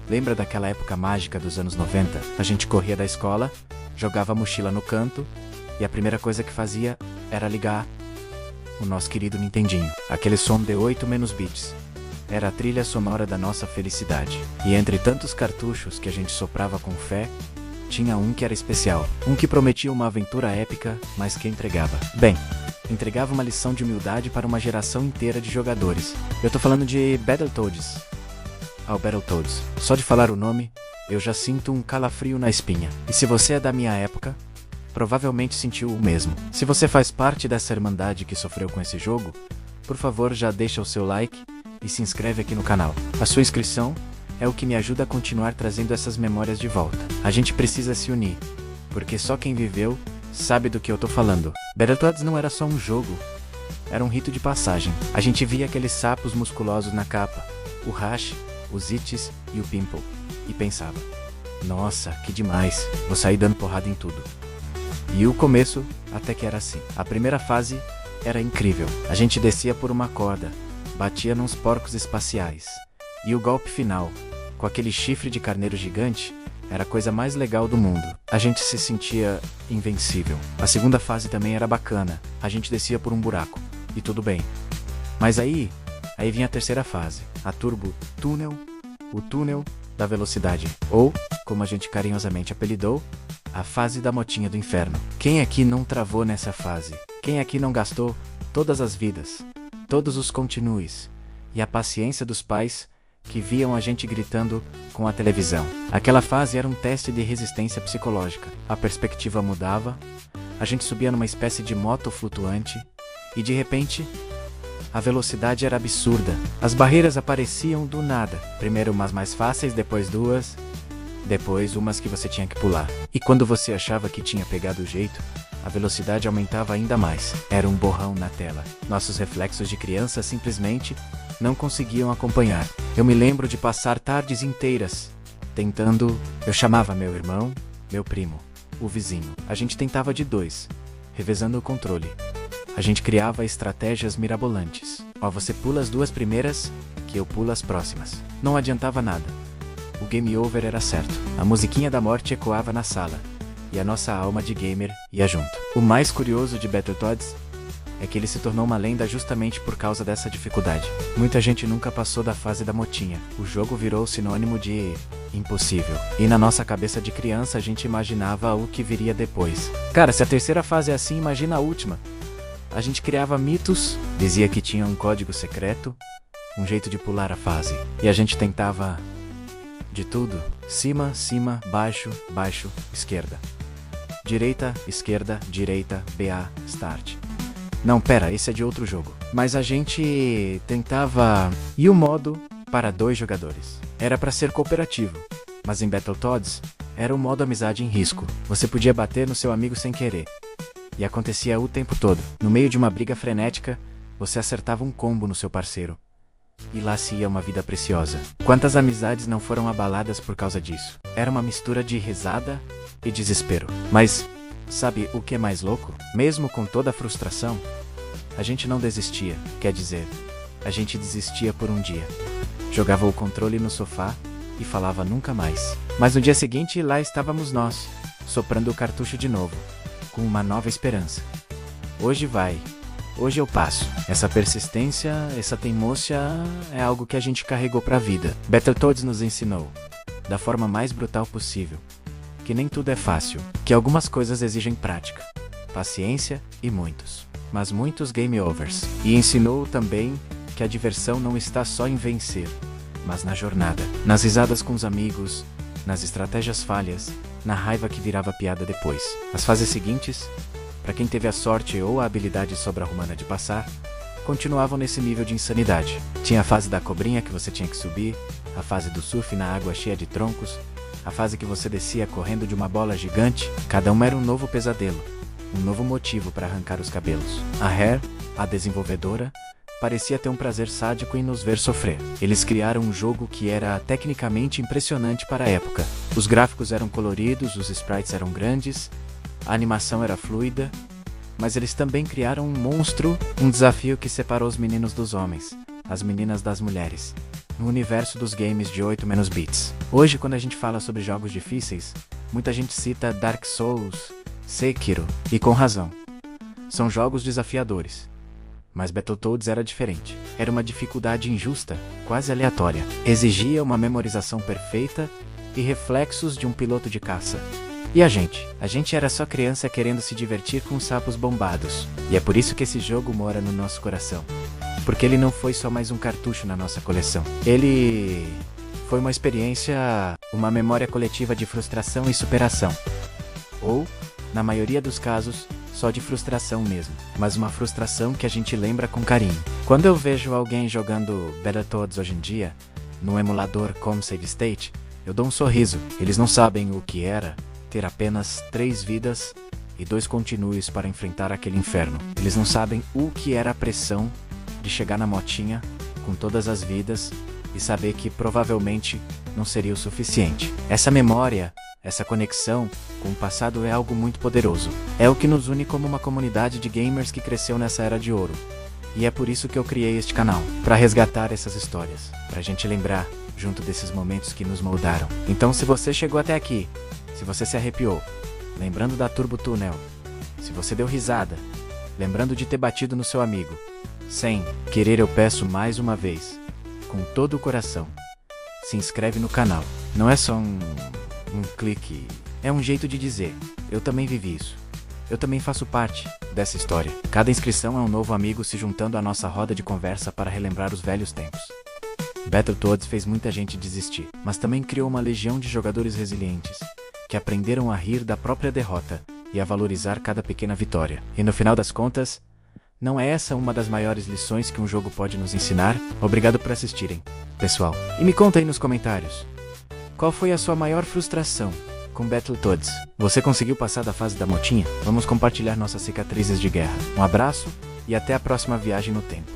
Lembra daquela época mágica dos anos 90? A gente corria da escola, jogava a mochila no canto e a primeira coisa que fazia era ligar o nosso querido Nintendinho. Aquele som de 8 menos bits. Era a trilha sonora da nossa felicidade. E entre tantos cartuchos que a gente soprava com fé, tinha um que era especial. Um que prometia uma aventura épica, mas que entregava. Bem, entregava uma lição de humildade para uma geração inteira de jogadores. Eu tô falando de Battletoads. Battletoads. Só de falar o nome, eu já sinto um calafrio na espinha. E se você é da minha época, provavelmente sentiu o mesmo. Se você faz parte dessa irmandade que sofreu com esse jogo, por favor já deixa o seu like e se inscreve aqui no canal. A sua inscrição é o que me ajuda a continuar trazendo essas memórias de volta. A gente precisa se unir, porque só quem viveu sabe do que eu tô falando. Battletoads não era só um jogo, era um rito de passagem. A gente via aqueles sapos musculosos na capa, o Hash, os Itches e o Pimple, e pensava, nossa, que demais, vou sair dando porrada em tudo. E o começo até que era assim. A primeira fase era incrível. A gente descia por uma corda, batia nos porcos espaciais. E o golpe final, com aquele chifre de carneiro gigante, era a coisa mais legal do mundo. A gente se sentia invencível. A segunda fase também era bacana. A gente descia por um buraco, e tudo bem. Mas aí vinha a terceira fase, a Turbo Tunnel, o túnel da velocidade. Ou, como a gente carinhosamente apelidou, a fase da motinha do inferno. Quem aqui não travou nessa fase? Quem aqui não gastou todas as vidas, todos os continues e a paciência dos pais que viam a gente gritando com a televisão? Aquela fase era um teste de resistência psicológica. A perspectiva mudava, a gente subia numa espécie de moto flutuante e de repente a velocidade era absurda. As barreiras apareciam do nada. Primeiro umas mais fáceis, depois duas, depois umas que você tinha que pular. E quando você achava que tinha pegado o jeito, a velocidade aumentava ainda mais. Era um borrão na tela. Nossos reflexos de criança simplesmente não conseguiam acompanhar. Eu me lembro de passar tardes inteiras tentando... Eu chamava meu irmão, meu primo, o vizinho. A gente tentava de dois, revezando o controle. A gente criava estratégias mirabolantes. Você pula as duas primeiras, que eu pulo as próximas. Não adiantava nada. O game over era certo. A musiquinha da morte ecoava na sala, e a nossa alma de gamer ia junto. O mais curioso de Battletoads é que ele se tornou uma lenda justamente por causa dessa dificuldade. Muita gente nunca passou da fase da motinha. O jogo virou sinônimo de impossível. E na nossa cabeça de criança a gente imaginava o que viria depois. Cara, se a terceira fase é assim, imagina a última. A gente criava mitos, dizia que tinha um código secreto, um jeito de pular a fase. E a gente tentava de tudo. Cima, cima, baixo, baixo, esquerda. Direita, esquerda, direita, BA, start. Não, pera, esse é de outro jogo. Mas a gente tentava... E o modo para 2 jogadores? Era para ser cooperativo, mas em Battletoads era o modo amizade em risco. Você podia bater no seu amigo sem querer. E acontecia o tempo todo. No meio de uma briga frenética, você acertava um combo no seu parceiro. E lá se ia uma vida preciosa. Quantas amizades não foram abaladas por causa disso? Era uma mistura de risada e desespero. Mas, sabe o que é mais louco? Mesmo com toda a frustração, a gente não desistia. Quer dizer, a gente desistia por um dia. Jogava o controle no sofá e falava nunca mais. Mas no dia seguinte, lá estávamos nós, soprando o cartucho de novo, com uma nova esperança. Hoje vai. Hoje eu passo. Essa persistência, essa teimôncia é algo que a gente carregou pra vida. Battletoads nos ensinou, da forma mais brutal possível, que nem tudo é fácil, que algumas coisas exigem prática, paciência e mas muitos game overs. E ensinou também que a diversão não está só em vencer, mas na jornada, nas risadas com os amigos, nas estratégias falhas, na raiva que virava piada depois. As fases seguintes, para quem teve a sorte ou a habilidade sobre-humana de passar, continuavam nesse nível de insanidade. Tinha a fase da cobrinha que você tinha que subir, a fase do surf na água cheia de troncos, a fase que você descia correndo de uma bola gigante. Cada uma era um novo pesadelo, um novo motivo para arrancar os cabelos. A Rare, a desenvolvedora, parecia ter um prazer sádico em nos ver sofrer. Eles criaram um jogo que era tecnicamente impressionante para a época. Os gráficos eram coloridos, os sprites eram grandes, a animação era fluida, mas eles também criaram um monstro, um desafio que separou os meninos dos homens, as meninas das mulheres. no universo dos games de 8-bits. Hoje, quando a gente fala sobre jogos difíceis, muita gente cita Dark Souls, Sekiro, e com razão. São jogos desafiadores. Mas Battletoads era diferente. Era uma dificuldade injusta, quase aleatória. Exigia uma memorização perfeita e reflexos de um piloto de caça. E a gente? A gente era só criança querendo se divertir com sapos bombados. E é por isso que esse jogo mora no nosso coração. Porque ele não foi só mais um cartucho na nossa coleção. Ele foi uma experiência, uma memória coletiva de frustração e superação. Ou, na maioria dos casos, só de frustração mesmo. Mas uma frustração que a gente lembra com carinho. Quando eu vejo alguém jogando Battletoads hoje em dia, no emulador como Save State, eu dou um sorriso. Eles não sabem o que era ter apenas 3 vidas e 2 continues para enfrentar aquele inferno. Eles não sabem o que era a pressão de chegar na motinha com todas as vidas e saber que provavelmente não seria o suficiente. Essa memória, essa conexão com o passado é algo muito poderoso. É o que nos une como uma comunidade de gamers que cresceu nessa era de ouro. E é por isso que eu criei este canal, para resgatar essas histórias, pra gente lembrar junto desses momentos que nos moldaram. Então, se você chegou até aqui, se você se arrepiou, lembrando da Turbo Tunnel, se você deu risada, lembrando de ter batido no seu amigo, sem querer eu peço mais uma vez, com todo o coração, se inscreve no canal. Não é só um clique, é um jeito de dizer, eu também vivi isso. Eu também faço parte dessa história. Cada inscrição é um novo amigo se juntando à nossa roda de conversa para relembrar os velhos tempos. Battletoads fez muita gente desistir, mas também criou uma legião de jogadores resilientes, que aprenderam a rir da própria derrota e a valorizar cada pequena vitória. E no final das contas, não é essa uma das maiores lições que um jogo pode nos ensinar? Obrigado por assistirem, pessoal. E me conta aí nos comentários, qual foi a sua maior frustração com Battletoads? Você conseguiu passar da fase da motinha? Vamos compartilhar nossas cicatrizes de guerra. Um abraço e até a próxima viagem no tempo.